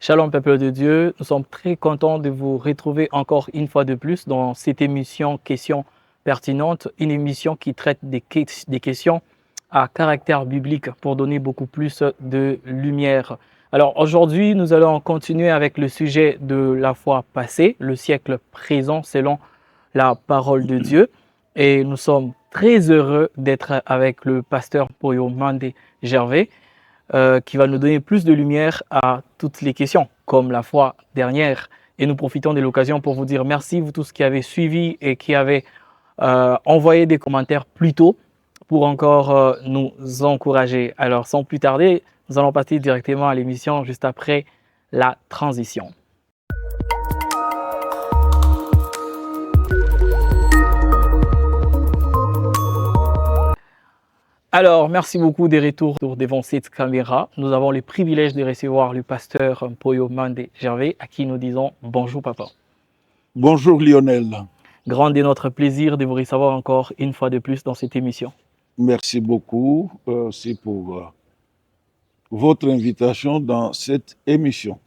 Shalom, peuple de Dieu. Nous sommes très contents de vous retrouver encore une fois de plus dans cette émission Questions pertinentes, une émission qui traite des questions à caractère biblique pour donner beaucoup plus de lumière. Alors aujourd'hui, nous allons continuer avec le sujet de la foi passée, le siècle présent selon la parole de Dieu. Et nous sommes très heureux d'être avec le pasteur Poyo Mande Gervais. Qui va nous donner plus de lumière à toutes les questions, comme la fois dernière. Et nous profitons de l'occasion pour vous dire merci, vous tous qui avez suivi et qui avez envoyé des commentaires plus tôt pour encore nous encourager. Alors, sans plus tarder, nous allons passer directement à l'émission juste après la transition. Alors, merci beaucoup des retours devant cette caméra. Nous avons le privilège de recevoir le pasteur Poyo Mande Gervais, à qui nous disons bonjour papa. Bonjour Lionel. Grand est notre plaisir de vous recevoir encore une fois de plus dans cette émission. Merci beaucoup aussi pour votre invitation dans cette émission.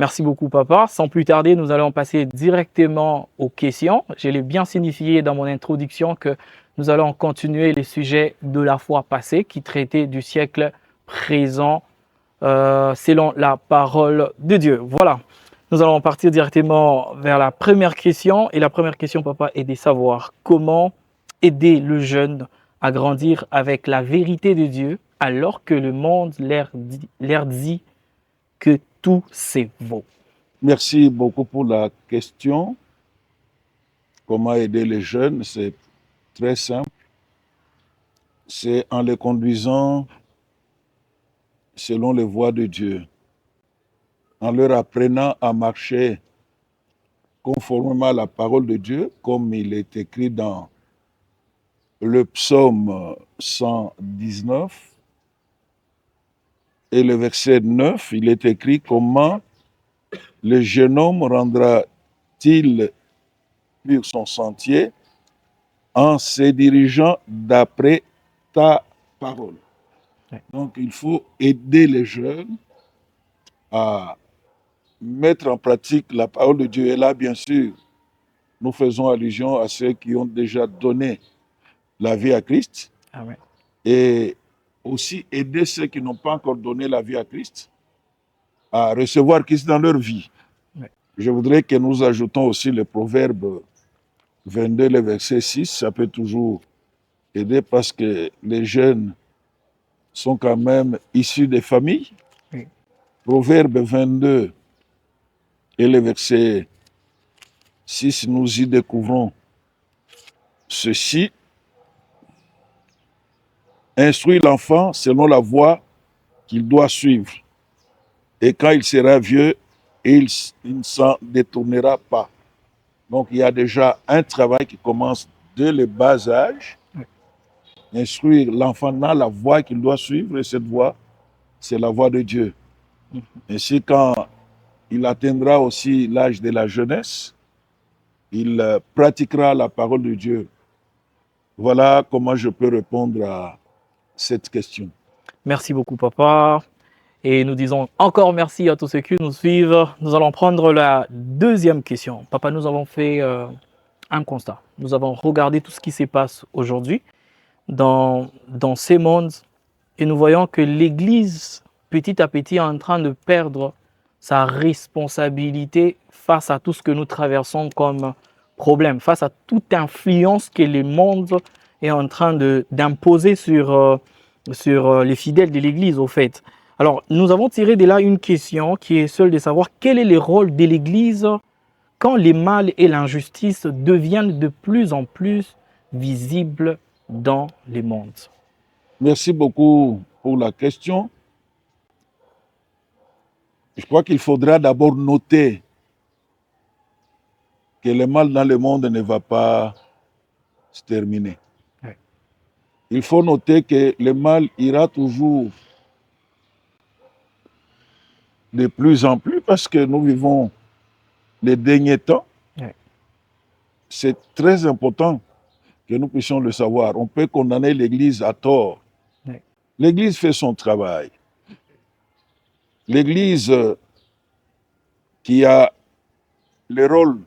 Merci beaucoup papa. Sans plus tarder, nous allons passer directement aux questions. Je l'ai bien signifié dans mon introduction que nous allons continuer les sujets de la foi passée qui traitaient du siècle présent selon la parole de Dieu. Voilà, nous allons partir directement vers la première question. Et la première question, papa, est de savoir comment aider le jeune à grandir avec la vérité de Dieu alors que le monde leur dit que tout c'est faux. Merci beaucoup pour la question. Comment aider les jeunes? C'est très simple. C'est en les conduisant selon les voies de Dieu, en leur apprenant à marcher conformément à la parole de Dieu, comme il est écrit dans le psaume 119 et le verset 9, il est écrit: comment le jeune homme rendra-t-il pur son sentier en se dirigeant d'après ta parole. Oui. Donc, il faut aider les jeunes à mettre en pratique la parole de Dieu. Et là, bien sûr, nous faisons allusion à ceux qui ont déjà donné la vie à Christ. Amen. Et aussi aider ceux qui n'ont pas encore donné la vie à Christ à recevoir Christ dans leur vie. Oui. Je voudrais que nous ajoutons aussi le proverbe 22, le verset 6, ça peut toujours aider parce que les jeunes sont quand même issus des familles. Oui. Proverbe 22 et le verset 6, nous y découvrons ceci. Instruis l'enfant selon la voie qu'il doit suivre. Et quand il sera vieux, il ne s'en détournera pas. Donc il y a déjà un travail qui commence dès le bas âge. Oui. Instruire l'enfant dans la voie qu'il doit suivre, et cette voie, c'est la voie de Dieu. Ainsi, quand il atteindra aussi l'âge de la jeunesse, il pratiquera la parole de Dieu. Voilà comment je peux répondre à cette question. Merci beaucoup papa. Et nous disons encore merci à tous ceux qui nous suivent. Nous allons prendre la deuxième question. Papa, nous avons fait un constat. Nous avons regardé tout ce qui se passe aujourd'hui dans ces mondes et nous voyons que l'Église, petit à petit, est en train de perdre sa responsabilité face à tout ce que nous traversons comme problème, face à toute influence que le monde est en train d'imposer sur les fidèles de l'Église, au fait. Alors, nous avons tiré de là une question qui est celle de savoir quel est le rôle de l'Église quand les mal et l'injustice deviennent de plus en plus visibles dans le monde. Merci beaucoup pour la question. Je crois qu'il faudra d'abord noter que le mal dans le monde ne va pas se terminer. Oui. Il faut noter que le mal ira toujours de plus en plus parce que nous vivons les derniers temps. Oui. C'est très important que nous puissions le savoir. On peut condamner l'Église à tort. Oui. L'Église fait son travail. L'Église qui a le rôle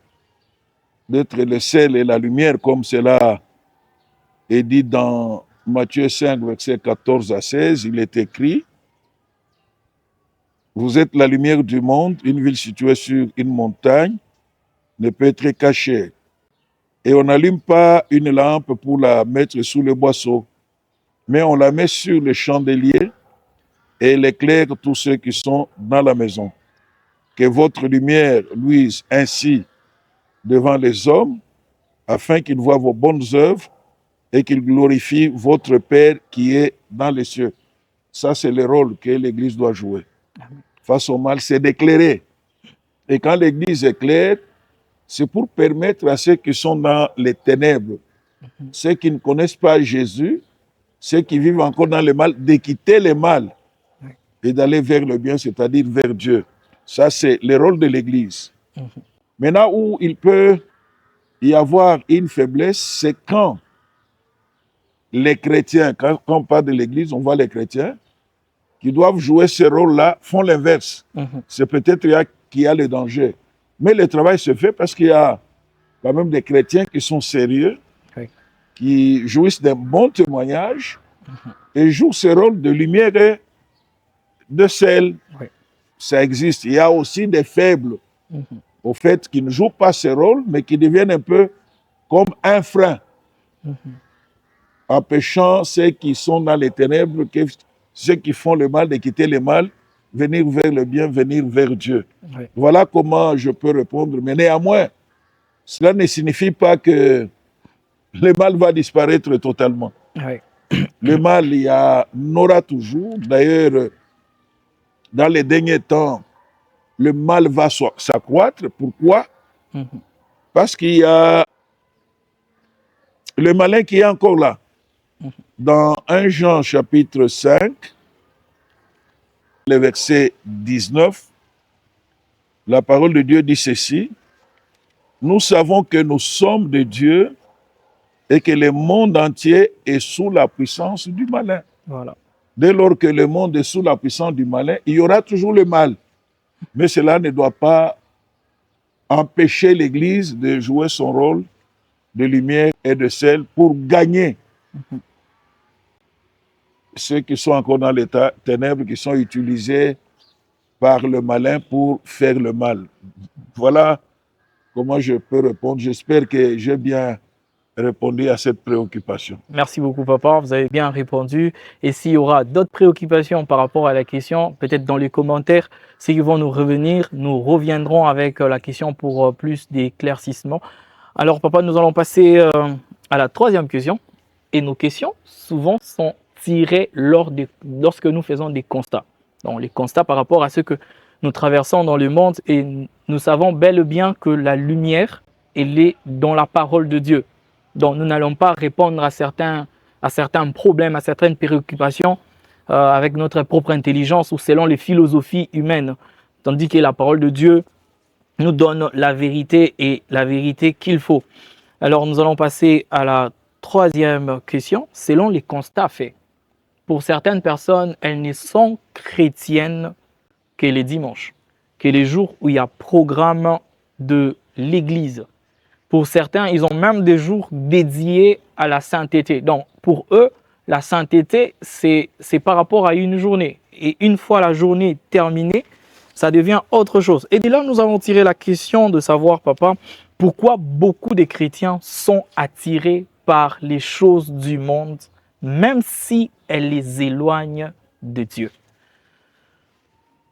d'être le sel et la lumière, comme cela est dit dans Matthieu 5, versets 14 à 16, il est écrit: vous êtes la lumière du monde, une ville située sur une montagne ne peut être cachée. Et on n'allume pas une lampe pour la mettre sous le boisseau, mais on la met sur le chandelier et elle éclaire tous ceux qui sont dans la maison. Que votre lumière luise ainsi devant les hommes, afin qu'ils voient vos bonnes œuvres et qu'ils glorifient votre Père qui est dans les cieux. Ça, c'est le rôle que l'Église doit jouer. Face au mal, c'est d'éclairer. Et quand l'Église éclaire, c'est pour permettre à ceux qui sont dans les ténèbres, ceux qui ne connaissent pas Jésus, ceux qui vivent encore dans le mal, de quitter le mal et d'aller vers le bien, c'est-à-dire vers Dieu. Ça, c'est le rôle de l'Église. Maintenant, où il peut y avoir une faiblesse, c'est quand les chrétiens, quand on parle de l'Église, on voit les chrétiens qui doivent jouer ce rôle-là, font l'inverse. C'est peut-être qu'il y a le danger. Mais le travail se fait parce qu'il y a quand même des chrétiens qui sont sérieux, qui jouissent d'un bon témoignage et jouent ce rôle de lumière et de sel. Ça existe. Il y a aussi des faibles, au fait, qui ne jouent pas ce rôle, mais qui deviennent un peu comme un frein, empêchant ceux qui sont dans les ténèbres, ceux qui font le mal, de quitter le mal, venir vers le bien, venir vers Dieu. Voilà comment je peux répondre. Mais néanmoins, cela ne signifie pas que le mal va disparaître totalement. Le mal, il y en aura toujours. D'ailleurs, dans les derniers temps, le mal va s'accroître. Pourquoi? Parce qu'il y a le malin qui est encore là. Dans 1 Jean chapitre 5, le verset 19, la parole de Dieu dit ceci: nous savons que nous sommes de Dieu et que le monde entier est sous la puissance du malin. Voilà. Dès lors que le monde est sous la puissance du malin, il y aura toujours le mal. Mais cela ne doit pas empêcher l'Église de jouer son rôle de lumière et de sel pour gagner ceux qui sont encore dans les ténèbres, qui sont utilisés par le malin pour faire le mal. Voilà comment je peux répondre. J'espère que j'ai bien répondu à cette préoccupation. Merci beaucoup, papa. Vous avez bien répondu. Et s'il y aura d'autres préoccupations par rapport à la question, peut-être dans les commentaires, ceux qui vont nous revenir, nous reviendrons avec la question pour plus d'éclaircissement. Alors, papa, nous allons passer à la troisième question. Et nos questions, souvent, sont tirées lorsque nous faisons des constats. Donc, les constats par rapport à ce que nous traversons dans le monde. Et nous savons bel et bien que la lumière, elle est dans la parole de Dieu. Donc, nous n'allons pas répondre à certains problèmes, à certaines préoccupations avec notre propre intelligence ou selon les philosophies humaines. Tandis que la parole de Dieu nous donne la vérité et la vérité qu'il faut. Alors, nous allons passer à la troisième question. Selon les constats faits, pour certaines personnes, elles ne sont chrétiennes que les dimanches, que les jours où il y a programme de l'Église. Pour certains, ils ont même des jours dédiés à la sainteté. Donc, pour eux, la sainteté, c'est par rapport à une journée. Et une fois la journée terminée, ça devient autre chose. Et de là, nous avons tiré la question de savoir, papa, pourquoi beaucoup de chrétiens sont attirés par les choses du monde, même si elles les éloignent de Dieu.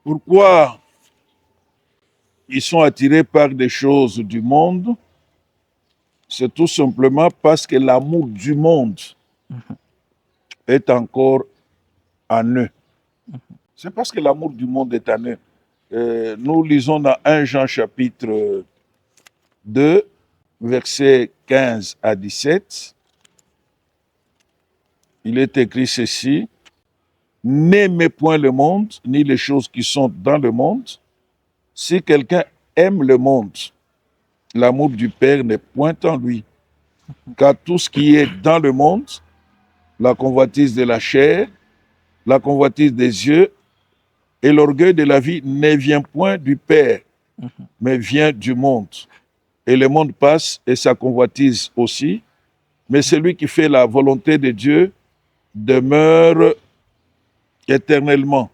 Pourquoi ils sont attirés par des choses du monde? C'est tout simplement parce que l'amour du monde est encore en eux. C'est parce que l'amour du monde est en eux. Nous lisons dans 1 Jean chapitre 2, versets 15 à 17. Il est écrit ceci: n'aimez point le monde, ni les choses qui sont dans le monde. Si quelqu'un aime le monde, l'amour du Père n'est point en lui. Car tout ce qui est dans le monde, la convoitise de la chair, la convoitise des yeux et l'orgueil de la vie ne vient point du Père, mais vient du monde. Et le monde passe et sa convoitise aussi. Mais celui qui fait la volonté de Dieu demeure éternellement.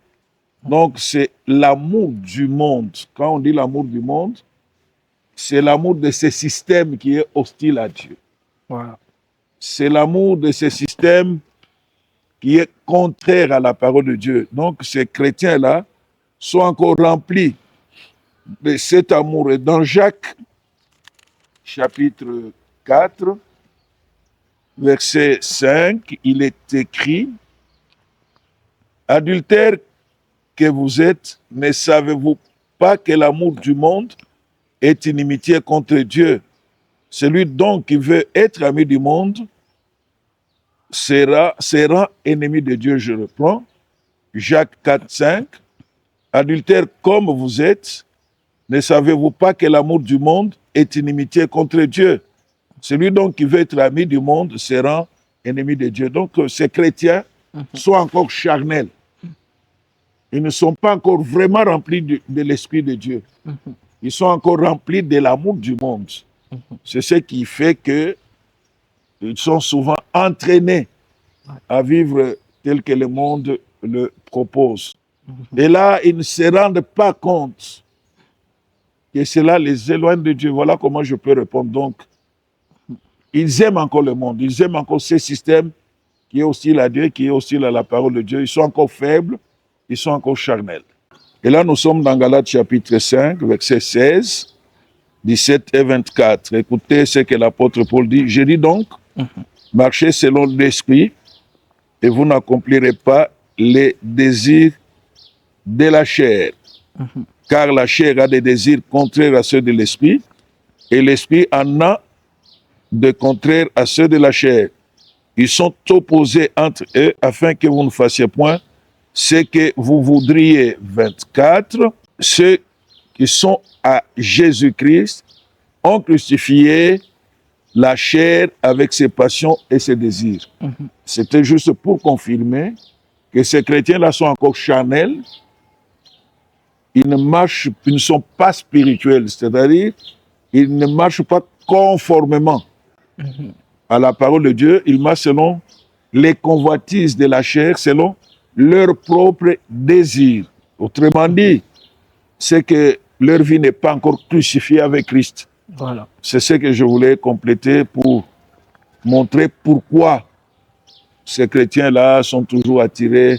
Donc, c'est l'amour du monde. Quand on dit l'amour du monde, c'est l'amour de ce système qui est hostile à Dieu. Voilà. C'est l'amour de ce système qui est contraire à la parole de Dieu. Donc, ces chrétiens-là sont encore remplis de cet amour. Et dans Jacques, chapitre 4, verset 5, il est écrit « Adultères que vous êtes, ne savez-vous pas que l'amour du monde est inimitié contre Dieu? Celui donc qui veut être ami du monde sera ennemi de Dieu. » Je reprends. Jacques 4, 5. « Adultères comme vous êtes, ne savez-vous pas que l'amour du monde est inimitié contre Dieu? Celui donc qui veut être ami du monde sera ennemi de Dieu. » Donc, ces chrétiens sont encore charnels. Ils ne sont pas encore vraiment remplis de l'Esprit de Dieu. Ils sont encore remplis de l'amour du monde. C'est ce qui fait qu'ils sont souvent entraînés à vivre tel que le monde le propose. Et là, ils ne se rendent pas compte que cela les éloigne de Dieu. Voilà comment je peux répondre. Donc, ils aiment encore le monde. Ils aiment encore ce système qui est hostile à Dieu, qui est hostile à la parole de Dieu. Ils sont encore faibles. Ils sont encore charnels. Et là, nous sommes dans Galates chapitre 5, versets 16, 17 et 24. Écoutez ce que l'apôtre Paul dit. « Je dis donc, marchez selon l'esprit, et vous n'accomplirez pas les désirs de la chair. Car la chair a des désirs contraires à ceux de l'esprit, et l'esprit en a de contraires à ceux de la chair. Ils sont opposés entre eux, afin que vous ne fassiez point ce que vous voudriez. » 24. Ceux qui sont à Jésus-Christ ont crucifié la chair avec ses passions et ses désirs. C'était juste pour confirmer que ces chrétiens-là sont encore charnels. Ils ne sont pas spirituels, c'est-à-dire ils ne marchent pas conformément à la parole de Dieu. Ils marchent selon les convoitises de la chair, selon leur propre désir. Autrement dit, c'est que leur vie n'est pas encore crucifiée avec Christ. Voilà. C'est ce que je voulais compléter pour montrer pourquoi ces chrétiens-là sont toujours attirés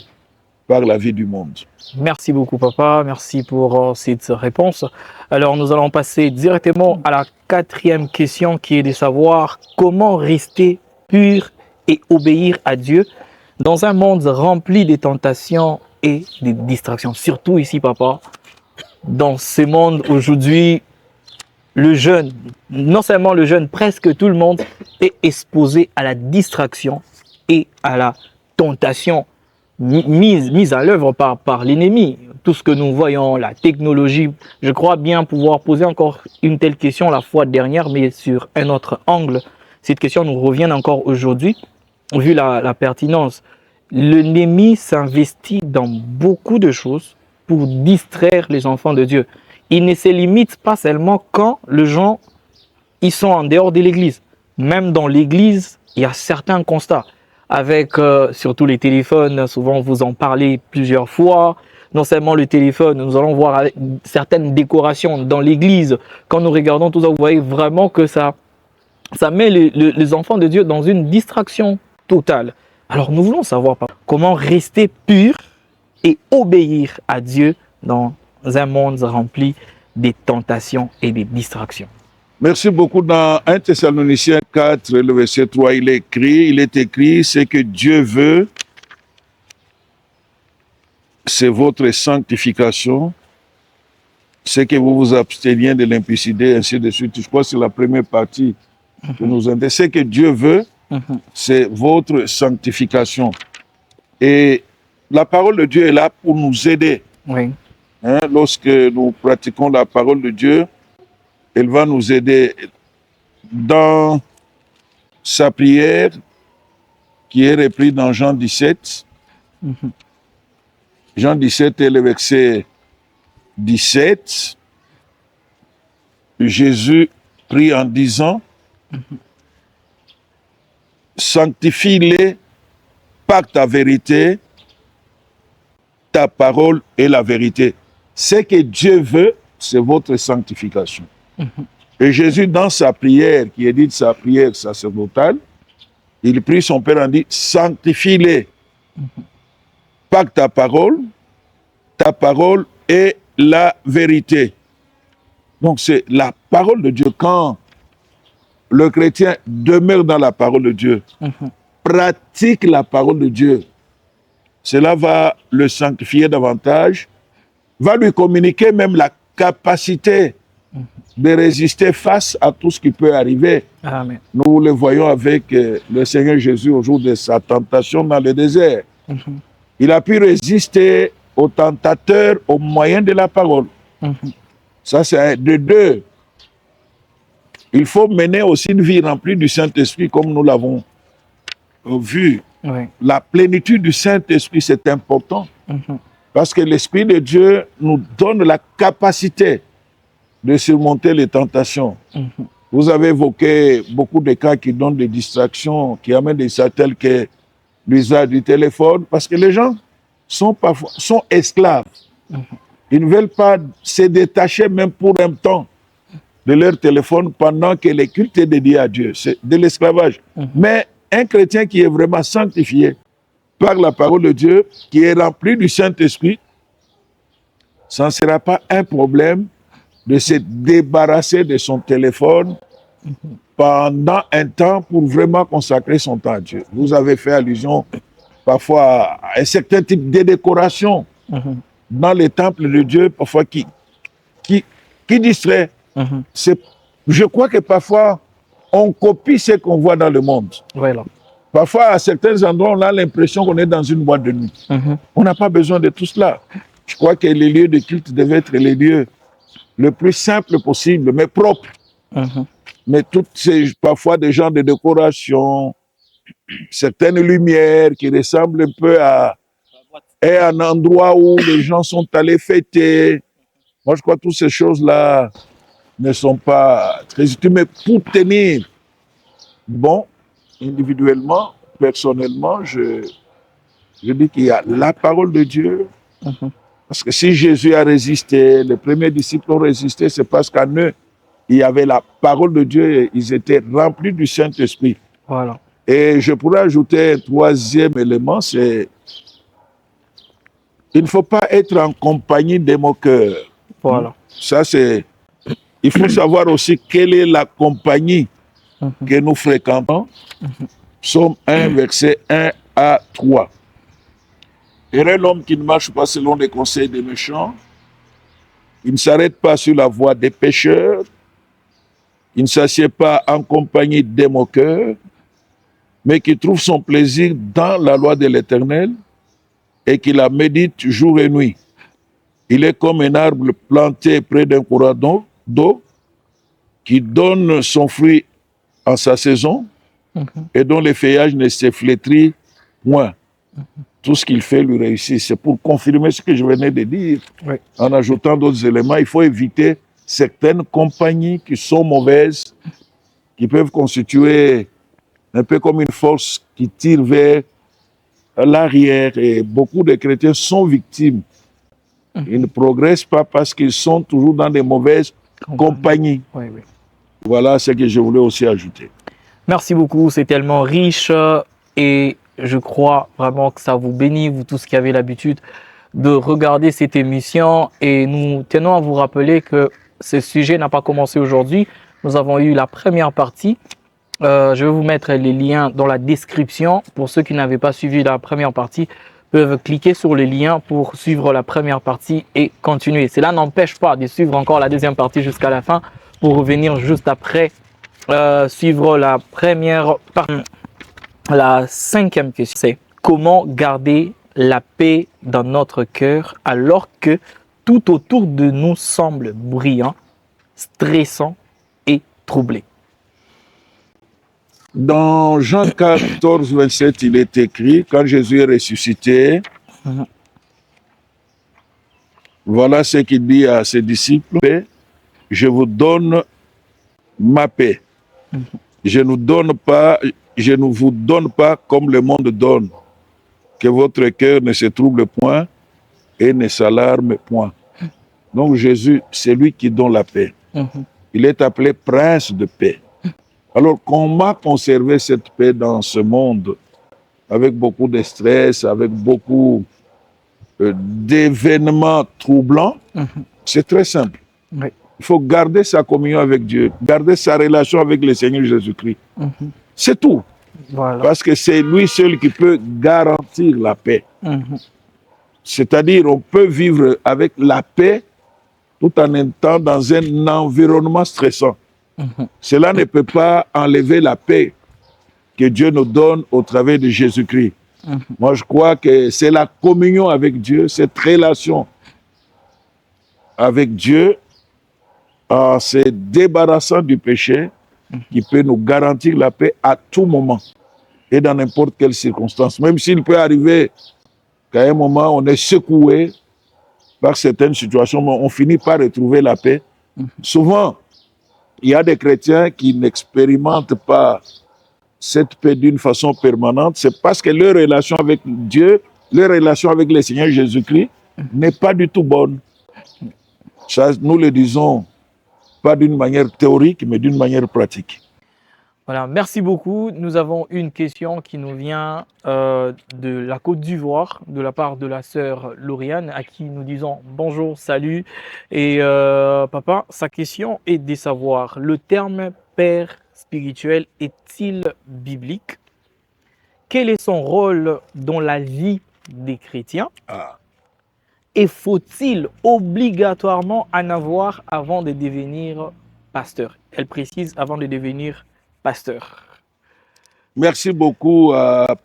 par la vie du monde. Merci beaucoup, papa. Merci pour cette réponse. Alors, nous allons passer directement à la quatrième question qui est de savoir comment rester pur et obéir à Dieu dans un monde rempli de tentations et de distractions. Surtout ici, papa, dans ce monde aujourd'hui, le jeune, non seulement le jeune, presque tout le monde est exposé à la distraction et à la tentation mise à l'œuvre par l'ennemi. Tout ce que nous voyons, la technologie, je crois bien pouvoir poser encore une telle question la fois dernière, mais sur un autre angle. Cette question nous revient encore aujourd'hui, vu la pertinence. L'ennemi s'investit dans beaucoup de choses pour distraire les enfants de Dieu. Il ne se limite pas seulement quand les gens ils sont en dehors de l'église. Même dans l'église, il y a certains constats. Avec surtout les téléphones, souvent vous en parlez plusieurs fois. Non seulement le téléphone, nous allons voir avec certaines décorations dans l'église. Quand nous regardons tout ça, vous voyez vraiment que ça met les enfants de Dieu dans une distraction totale. Alors nous voulons savoir comment rester pur et obéir à Dieu dans un monde rempli de tentations et de distractions. Merci beaucoup. Dans 1 Thessaloniciens 4, le verset 3, il est écrit, ce que Dieu veut, c'est votre sanctification, c'est que vous vous absteniez de l'impudicité, ainsi de suite. Je crois que c'est la première partie que nous intéresse. Ce que Dieu veut, c'est votre sanctification. Et la parole de Dieu est là pour nous aider. Oui. Lorsque nous pratiquons la parole de Dieu, elle va nous aider dans sa prière qui est reprise dans Jean 17. Jean 17 et le verset 17. Jésus prie en disant, sanctifie-les par ta vérité, ta parole est la vérité. Ce que Dieu veut, c'est votre sanctification. Et Jésus, dans sa prière, qui est dite sa prière sacerdotale, il prie son Père en dit, sanctifie-les par ta parole est la vérité. Donc c'est la parole de Dieu. Quand le chrétien demeure dans la parole de Dieu, pratique la parole de Dieu, cela va le sanctifier davantage, va lui communiquer même la capacité de résister face à tout ce qui peut arriver. Amen. Nous le voyons avec le Seigneur Jésus au jour de sa tentation dans le désert. Il a pu résister aux tentateurs au moyen de la parole. Ça, c'est de deux. Il faut mener aussi une vie remplie du Saint-Esprit, comme nous l'avons vu. Oui. La plénitude du Saint-Esprit, c'est important. Parce que l'Esprit de Dieu nous donne la capacité de surmonter les tentations. Vous avez évoqué beaucoup de cas qui donnent des distractions, qui amènent des choses telles que l'usage du téléphone, parce que les gens sont esclaves. Ils ne veulent pas se détacher même pour un temps de leur téléphone pendant que le culte est dédié à Dieu. C'est de l'esclavage. Mais un chrétien qui est vraiment sanctifié par la parole de Dieu, qui est rempli du Saint-Esprit, ça ne sera pas un problème de se débarrasser de son téléphone pendant un temps pour vraiment consacrer son temps à Dieu. Vous avez fait allusion parfois à un certain type de décoration dans les temples de Dieu, parfois qui distrait. Je crois que parfois, on copie ce qu'on voit dans le monde. Voilà. Parfois, à certains endroits, on a l'impression qu'on est dans une boîte de nuit. On n'a pas besoin de tout cela. Je crois que les lieux de culte devaient être les lieux le plus simples possible, mais propres. Mais toutes ces, parfois, des genres de décoration, certaines lumières qui ressemblent un peu à un endroit où les gens sont allés fêter. Moi, je crois que toutes ces choses-là ne sont pas très utiles. Mais pour tenir bon, individuellement, personnellement, je dis qu'il y a la parole de Dieu. Parce que si Jésus a résisté, les premiers disciples ont résisté, c'est parce qu'en eux, il y avait la parole de Dieu et ils étaient remplis du Saint-Esprit. Voilà. Et je pourrais ajouter un troisième élément, c'est il ne faut pas être en compagnie des moqueurs. Voilà. Ça, c'est... Il faut savoir aussi quelle est la compagnie que nous fréquentons. Psaume 1, verset 1 à 3. Heureux l'homme qui ne marche pas selon les conseils des méchants. Il ne s'arrête pas sur la voie des pécheurs. Il ne s'assied pas en compagnie des moqueurs, mais qui trouve son plaisir dans la loi de l'Éternel et qui la médite jour et nuit. Il est comme un arbre planté près d'un courant d'eau qui donne son fruit en sa saison et dont les feuillages ne se flétrissent point. Tout ce qu'il fait lui réussit. C'est pour confirmer ce que je venais de dire. Oui. En ajoutant d'autres éléments, il faut éviter certaines compagnies qui sont mauvaises, qui peuvent constituer un peu comme une force qui tire vers l'arrière. Et beaucoup de chrétiens sont victimes. Ils ne progressent pas parce qu'ils sont toujours dans des mauvaises compagnies. Oui, oui. Voilà ce que je voulais aussi ajouter. Merci beaucoup, c'est tellement riche et je crois vraiment que ça vous bénit, vous tous qui avez l'habitude de regarder cette émission. Et nous tenons à vous rappeler que ce sujet n'a pas commencé aujourd'hui. Nous avons eu la première partie. Je vais vous mettre les liens dans la description. Pour ceux qui n'avaient pas suivi la première partie, peuvent cliquer sur les liens pour suivre la première partie et continuer. Cela n'empêche pas de suivre encore la deuxième partie jusqu'à la fin pour revenir juste après suivre la première partie. La cinquième question, c'est comment garder la paix dans notre cœur alors que tout autour de nous semble bruyant, stressant et troublé. Dans Jean 14, 27, il est écrit, quand Jésus est ressuscité, voilà ce qu'il dit à ses disciples, je vous donne ma paix. Je ne vous donne pas comme le monde donne. Que votre cœur ne se trouble point et ne s'alarme point. Donc Jésus, c'est lui qui donne la paix. Il est appelé prince de paix. Alors comment conserver cette paix dans ce monde avec beaucoup de stress, avec beaucoup d'événements troublants? C'est très simple. Oui. Il faut garder sa communion avec Dieu, garder sa relation avec le Seigneur Jésus-Christ. C'est tout. Voilà. Parce que c'est lui seul qui peut garantir la paix. C'est-à-dire, on peut vivre avec la paix tout en étant dans un environnement stressant. Cela ne peut pas enlever la paix que Dieu nous donne au travers de Jésus-Christ. Moi, je crois que c'est la communion avec Dieu, cette relation avec Dieu, en se débarrassant du péché, qui peut nous garantir la paix à tout moment et dans n'importe quelle circonstance. Même s'il peut arriver qu'à un moment, on est secoué par certaines situations, mais on finit par retrouver la paix. Souvent, il y a des chrétiens qui n'expérimentent pas cette paix d'une façon permanente. C'est parce que leur relation avec Dieu, leur relation avec le Seigneur Jésus-Christ n'est pas du tout bonne. Ça, nous le disons pas d'une manière théorique, mais d'une manière pratique. Voilà, merci beaucoup. Nous avons une question qui nous vient de la Côte d'Ivoire, de la part de la sœur Lauriane, à qui nous disons bonjour, salut. Et papa, sa question est de savoir, le terme père spirituel est-il biblique? Quel est son rôle dans la vie des chrétiens? Et faut-il obligatoirement en avoir avant de devenir pasteur? Elle précise avant de devenir pasteur. Merci beaucoup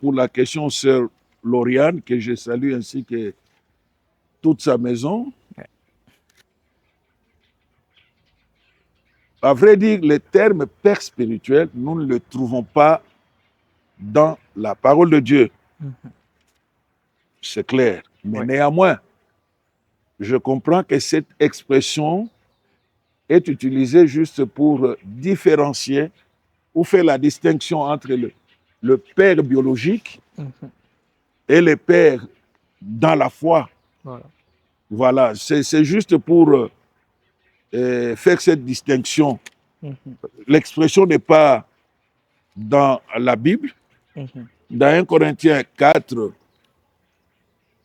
pour la question, sœur Lauriane, que je salue ainsi que toute sa maison. À vrai dire, le terme père spirituel, nous ne le trouvons pas dans la parole de Dieu. C'est clair. Mais néanmoins, je comprends que cette expression est utilisée juste pour différencier ou faire la distinction entre le père biologique et le père dans la foi. Voilà, c'est juste pour faire cette distinction. L'expression n'est pas dans la Bible. Dans 1 Corinthiens 4,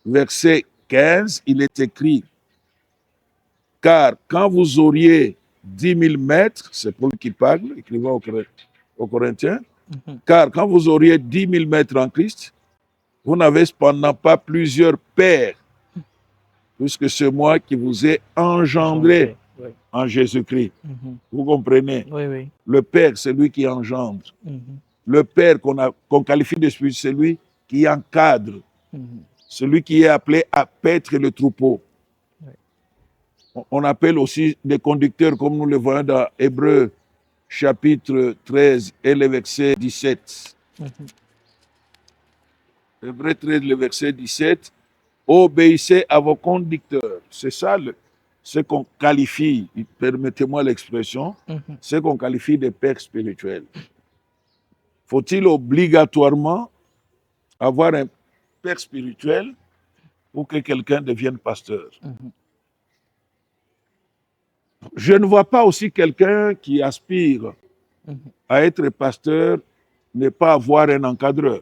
verset 15, il est écrit: car quand vous auriez 10 000 maîtres, c'est Paul qui parle, écrivant aux Corinthiens, car quand vous auriez 10 000 maîtres en Christ, vous n'avez cependant pas plusieurs pères, puisque c'est moi qui vous ai engendré en Jésus-Christ. Vous comprenez? Le père, c'est lui qui engendre. Le père qu'on qualifie de spirit, c'est lui qui encadre. Celui qui est appelé à paître le troupeau. On appelle aussi des conducteurs, comme nous le voyons dans Hébreux chapitre 13 et le verset 17. Hébreux 13, le verset 17. Obéissez à vos conducteurs. C'est ça ce qu'on qualifie, permettez-moi l'expression, ce qu'on qualifie de pères spirituels. Faut-il obligatoirement avoir un père spirituel pour que quelqu'un devienne pasteur? Je ne vois pas aussi quelqu'un qui aspire à être pasteur ne pas avoir un encadreur,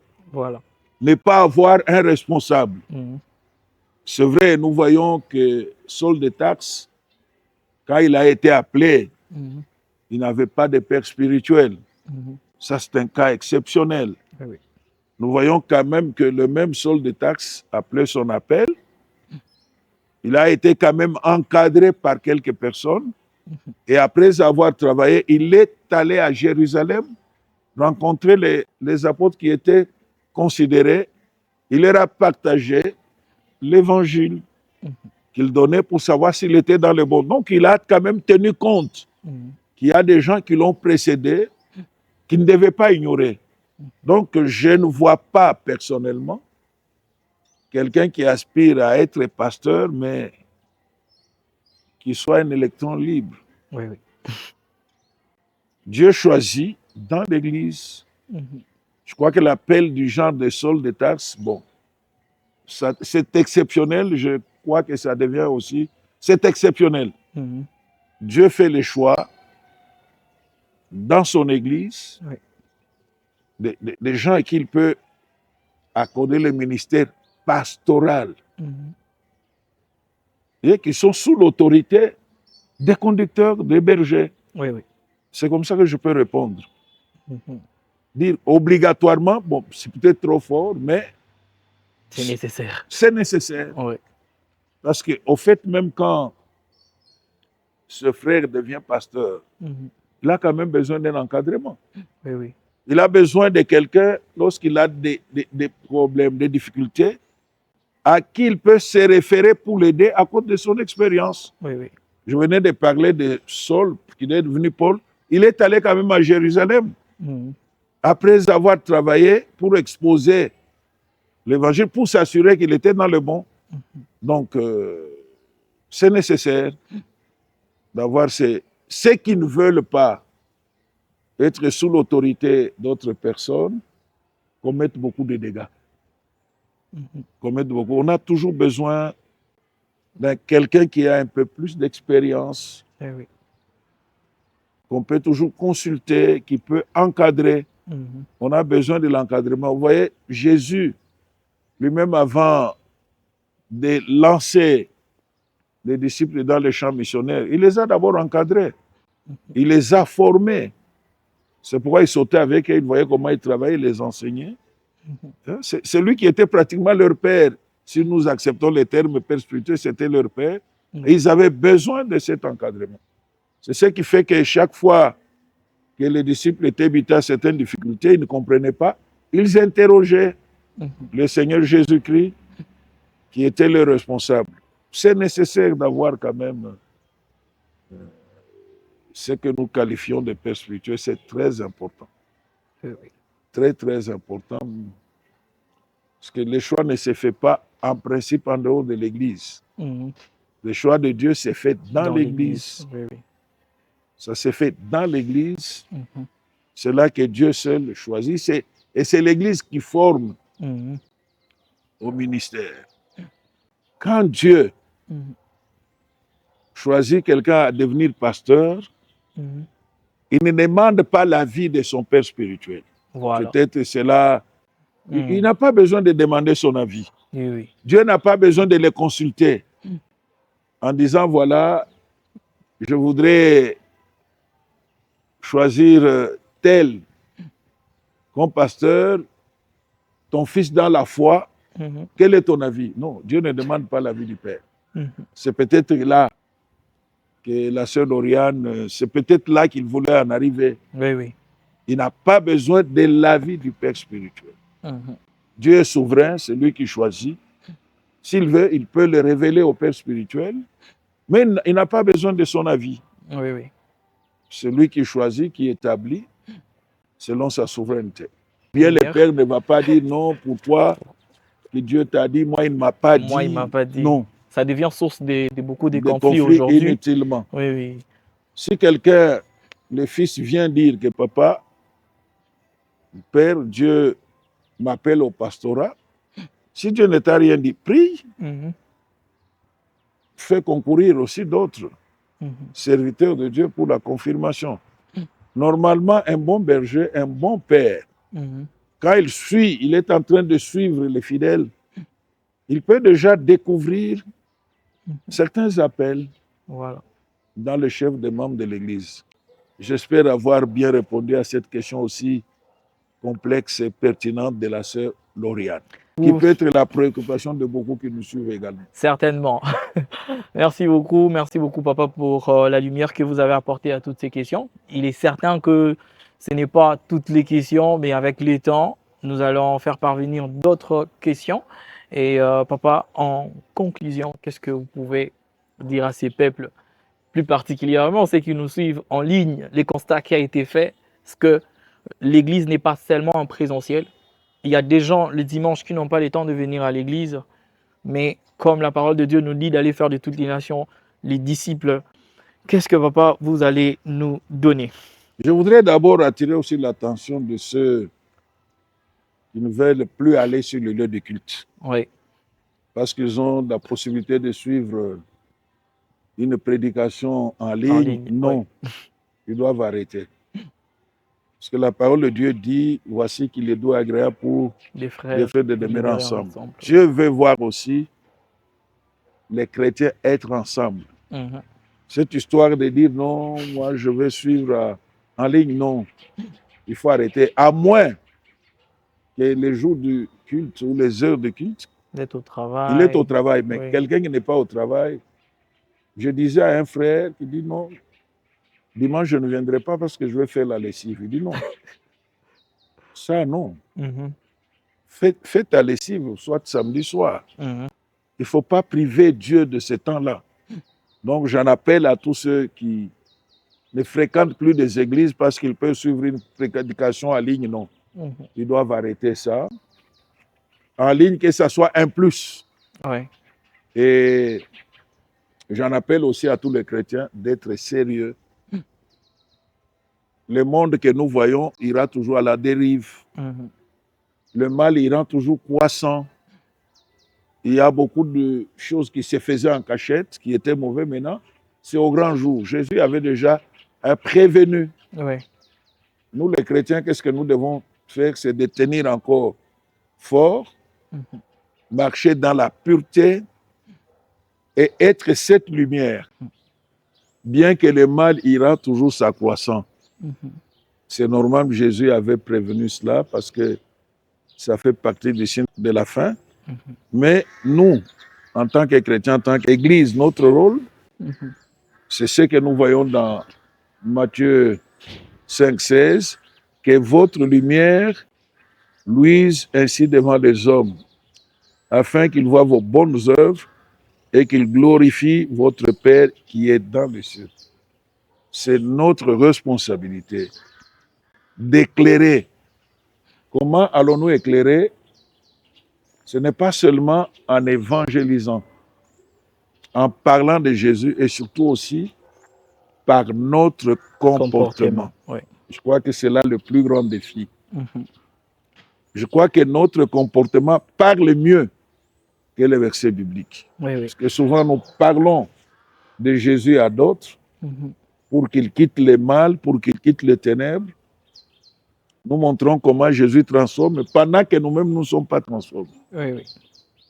ne pas avoir un responsable. C'est vrai, nous voyons que Saul de Tarse, quand il a été appelé, il n'avait pas de père spirituel. Ça, c'est un cas exceptionnel. Nous voyons quand même que le même Saul de Tarse, après son appel, il a été quand même encadré par quelques personnes. Et après avoir travaillé, il est allé à Jérusalem rencontrer les apôtres qui étaient considérés. Il leur a partagé l'évangile qu'il donnait pour savoir s'il était dans le bon. Donc, il a quand même tenu compte qu'il y a des gens qui l'ont précédé, qui ne devaient pas ignorer. Donc, je ne vois pas personnellement quelqu'un qui aspire à être pasteur, mais qui soit un électron libre. Oui, oui. Dieu choisit dans l'Église. Mhm. Je crois que l'appel du genre de Saul de Tarse, bon, c'est exceptionnel. Je crois que ça devient aussi, c'est exceptionnel. Mhm. Dieu fait le choix dans son Église Oui. des gens à qui il peut accorder le ministère pastoral Mhm. et qui sont sous l'autorité des conducteurs, des bergers. Oui, oui. C'est comme ça que je peux répondre. Mhm. Dire obligatoirement, bon, c'est peut-être trop fort, mais C'est nécessaire. c'est nécessaire. Oui. Parce qu'au fait, même quand ce frère devient pasteur, Mhm. il a quand même besoin d'un encadrement. Oui, oui. Il a besoin de quelqu'un, lorsqu'il a des problèmes, des difficultés, à qui il peut se référer pour l'aider à cause de son expérience. Oui, oui. Je venais de parler de Saul, qui est devenu Paul. Il est allé quand même à Jérusalem, Mhm. après avoir travaillé pour exposer l'évangile, pour s'assurer qu'il était dans le bon. Donc, c'est nécessaire d'avoir ceux qui ne veulent pas être sous l'autorité d'autres personnes, commettent beaucoup de dégâts. Mhm. On a toujours besoin d'un quelqu'un qui a un peu plus d'expérience, Oui, oui. qu'on peut toujours consulter, qui peut encadrer. Mhm. On a besoin de l'encadrement. Vous voyez, Jésus, lui-même avant de lancer les disciples dans les champs missionnaires, il les a d'abord encadrés, il les a formés. C'est pourquoi il sautait avec eux, il voyait comment ils travaillaient, il les enseignait. C'est lui qui était pratiquement leur père. Si nous acceptons les termes père spirituel, c'était leur père. Et ils avaient besoin de cet encadrement. C'est ce qui fait que chaque fois que les disciples étaient habités à certaines difficultés, ils ne comprenaient pas, ils interrogeaient Mhm. le Seigneur Jésus-Christ, qui était le responsable. C'est nécessaire d'avoir quand même ce que nous qualifions de père spirituel, c'est très important. Oui, oui. Très, très important. Parce que le choix ne se fait pas en principe en dehors de l'Église. Mhm. Le choix de Dieu s'est fait dans Dans l'Église. l'Église. Oui, oui. Ça s'est fait dans l'Église. Mhm. C'est là que Dieu seul choisit. Et c'est l'Église qui forme Mhm. au ministère. Quand Dieu Mhm. choisit quelqu'un à devenir pasteur, Mhm. il ne demande pas l'avis de son père spirituel. Voilà. Peut-être c'est là. Il Mhm. n'a pas besoin de demander son avis. Oui, oui. Dieu n'a pas besoin de le consulter en disant, voilà, je voudrais choisir tel comme pasteur, ton fils dans la foi, Mhm. quel est ton avis? Non, Dieu ne demande pas l'avis du Père. Mhm. C'est peut-être là que la sœur Lauriane, c'est peut-être là qu'il voulait en arriver. Oui, oui. Il n'a pas besoin de l'avis du Père spirituel. Mhm. Dieu est souverain, c'est lui qui choisit. S'il veut, il peut le révéler au Père spirituel, mais il n'a pas besoin de son avis. Oui, oui. C'est lui qui choisit, qui établit, selon sa souveraineté. Bien, le Lumière. Père ne va pas dire non pour toi, que Dieu t'a dit, moi, il ne m'a pas Moi, il m'a dit pas dit. non. Ça devient source de beaucoup de Des conflits conflits aujourd'hui. inutilement. Oui, oui. Si quelqu'un, le fils vient dire que papa, Père, Dieu m'appelle au pastorat, si Dieu ne t'a rien dit, prie, Mhm. fais concourir aussi d'autres Mhm. serviteurs de Dieu pour la confirmation. Normalement, un bon berger, un bon père, Mhm. quand il suit, il est en train de suivre les fidèles, il peut déjà découvrir certains appels Voilà. dans le chef des membres de l'Église. J'espère avoir bien répondu à cette question aussi complexe et pertinente de la sœur Lauriane, qui Ouf, peut être la préoccupation de beaucoup qui nous suivent également. certainement. Merci beaucoup, papa, pour la lumière que vous avez apportée à toutes ces questions. Il est certain que ce n'est pas toutes les questions, mais avec le temps, nous allons faire parvenir d'autres questions. Et papa, en conclusion, qu'est-ce que vous pouvez dire à ces peuples, plus particulièrement ceux qui nous suivent en ligne, les constats qui a été fait, c'est que l'église n'est pas seulement en présentiel. Il y a des gens le dimanche qui n'ont pas le temps de venir à l'église, mais comme la parole de Dieu nous dit d'aller faire de toutes les nations les disciples qu'est-ce que papa, vous allez nous donner? Je voudrais d'abord attirer aussi l'attention de ceux qui ne veulent plus aller sur le lieu de culte. Oui. Parce qu'ils ont la possibilité de suivre une prédication en ligne. En ligne, Non, ils doivent arrêter. Parce que la parole de Dieu dit, voici qu'il est doux et agréable pour Les frères les frères de demeurer ensemble. Dieu veut voir aussi les chrétiens être ensemble. Mhm. Cette histoire de dire non, moi je vais suivre en ligne, non. Il faut arrêter. À moins que les jours du culte ou les heures de culte, D'être au travail. il est au travail. Mais Oui. quelqu'un qui n'est pas au travail, je disais à un frère qui dit non, dimanche je ne viendrai pas parce que je vais faire la lessive. Il dit non. Ça, non. Mhm. Fais ta lessive, soit samedi soir. Mhm. Il ne faut pas priver Dieu de ce temps-là. Donc, j'en appelle à tous ceux qui ne fréquentent plus des églises parce qu'ils peuvent suivre une prédication en ligne. Non. Mhm. Ils doivent arrêter ça. En ligne, que ça soit un plus. Oui. Et j'en appelle aussi à tous les chrétiens d'être sérieux. Le monde que nous voyons ira toujours à la dérive. Mhm. Le mal ira toujours croissant. Il y a beaucoup de choses qui se faisaient en cachette, qui étaient mauvais maintenant. C'est au grand jour. Jésus avait déjà prévenu. Oui. Nous, les chrétiens, qu'est-ce que nous devons faire? C'est de tenir encore fort, marcher dans la pureté et être cette lumière. Bien que le mal ira toujours s'accroissant. C'est normal que Jésus avait prévenu cela parce que ça fait partie du signe de la fin. Mais nous, en tant que chrétiens, en tant qu'Église, notre rôle, c'est ce que nous voyons dans Matthieu 5,16, que votre lumière luise ainsi devant les hommes, afin qu'ils voient vos bonnes œuvres et qu'ils glorifient votre Père qui est dans les cieux. C'est notre responsabilité d'éclairer. Comment allons-nous éclairer? Ce n'est pas seulement en évangélisant, en parlant de Jésus et surtout aussi par notre comportement. Oui. Je crois que c'est là le plus grand défi. Je crois que notre comportement parle mieux que les versets bibliques. Oui, oui. Parce que souvent nous parlons de Jésus à d'autres pour qu'ils quittent le mal, pour qu'ils quittent les ténèbres. Nous montrons comment Jésus transforme pendant que nous-mêmes nous ne sommes pas transformés. Oui, oui.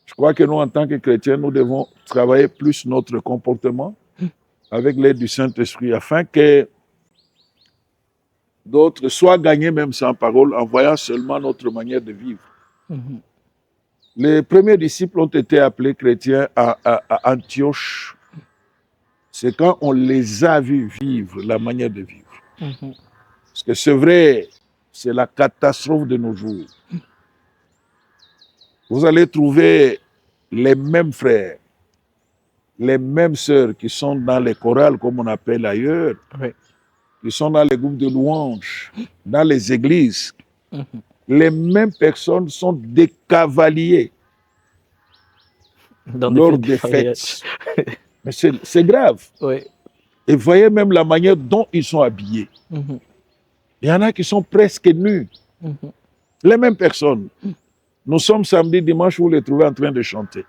Je crois que nous, en tant que chrétiens, nous devons travailler plus notre comportement avec l'aide du Saint-Esprit afin que d'autres soient gagnés même sans parole en voyant seulement notre manière de vivre. Les premiers disciples ont été appelés chrétiens à Antioche. C'est quand on les a vus vivre la manière de vivre. Parce que c'est vrai, c'est la catastrophe de nos jours. Vous allez trouver les mêmes frères, les mêmes sœurs qui sont dans les chorales, comme on appelle ailleurs, qui sont dans les groupes de louanges, dans les églises. Les mêmes personnes sont des cavaliers lors des fêtes. Mais c'est grave. Oui. Et voyez même la manière dont ils sont habillés. Il y en a qui sont presque nus. Les mêmes personnes. Nous sommes samedi, dimanche, vous les trouvez en train de chanter.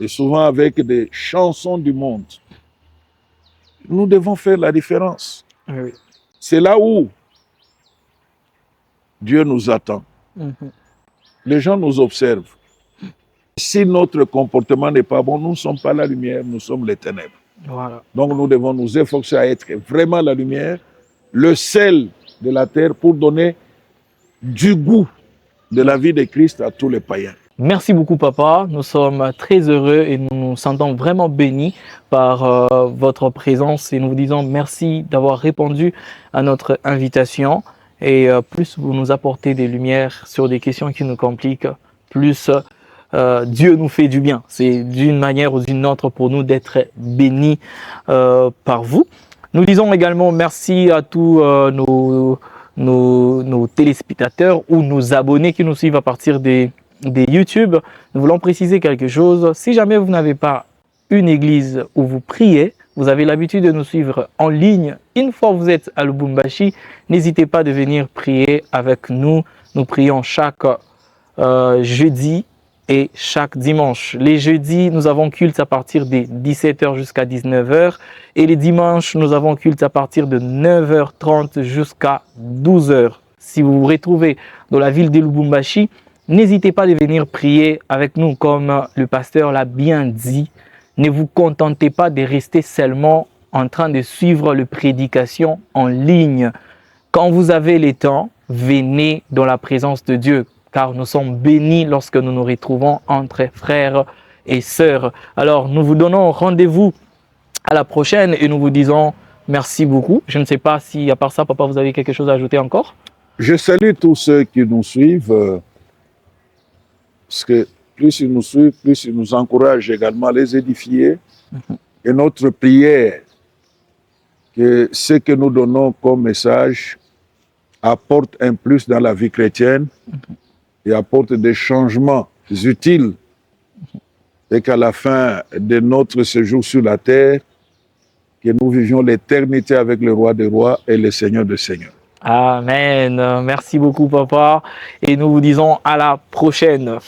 Et souvent avec des chansons du monde. Nous devons faire la différence. Oui. C'est là où Dieu nous attend. Les gens nous observent. Si notre comportement n'est pas bon, nous ne sommes pas la lumière, nous sommes les ténèbres. Voilà. Donc nous devons nous efforcer à être vraiment la lumière, le sel de la terre pour donner du goût de la vie de Christ à tous les païens. Merci beaucoup, papa. Nous sommes très heureux et nous nous sentons vraiment bénis par votre présence et nous vous disons merci d'avoir répondu à notre invitation. Et plus vous nous apportez des lumières sur des questions qui nous compliquent, plus Dieu nous fait du bien. C'est d'une manière ou d'une autre pour nous d'être bénis par vous. Nous disons également merci à tous nos téléspectateurs ou nos abonnés qui nous suivent à partir des YouTube. Nous voulons préciser quelque chose. Si jamais vous n'avez pas une église où vous priez, vous avez l'habitude de nous suivre en ligne, une fois que vous êtes à Lubumbashi, n'hésitez pas de venir prier avec nous. Nous prions chaque jeudi et chaque dimanche. Les jeudis, nous avons culte à partir de 17h jusqu'à 19h. Et les dimanches, nous avons culte à partir de 9h30 jusqu'à 12h. Si vous vous retrouvez dans la ville de Lubumbashi, n'hésitez pas de venir prier avec nous, comme le pasteur l'a bien dit. Ne vous contentez pas de rester seulement en train de suivre les prédications en ligne. Quand vous avez le temps, venez dans la présence de Dieu, car nous sommes bénis lorsque nous nous retrouvons entre frères et sœurs. Alors, nous vous donnons rendez-vous à la prochaine et nous vous disons merci beaucoup. Je ne sais pas si, à part ça, papa, vous avez quelque chose à ajouter encore? Je salue tous ceux qui nous suivent, parce que plus ils nous suivent, plus ils nous encouragent également à les édifier. Et notre prière, que ce que nous donnons comme message apporte un plus dans la vie chrétienne et apporte des changements utiles, et qu'à la fin de notre séjour sur la terre, que nous vivions l'éternité avec le roi des rois et le Seigneur des seigneurs. Amen. Merci beaucoup, papa. Et nous vous disons à la prochaine.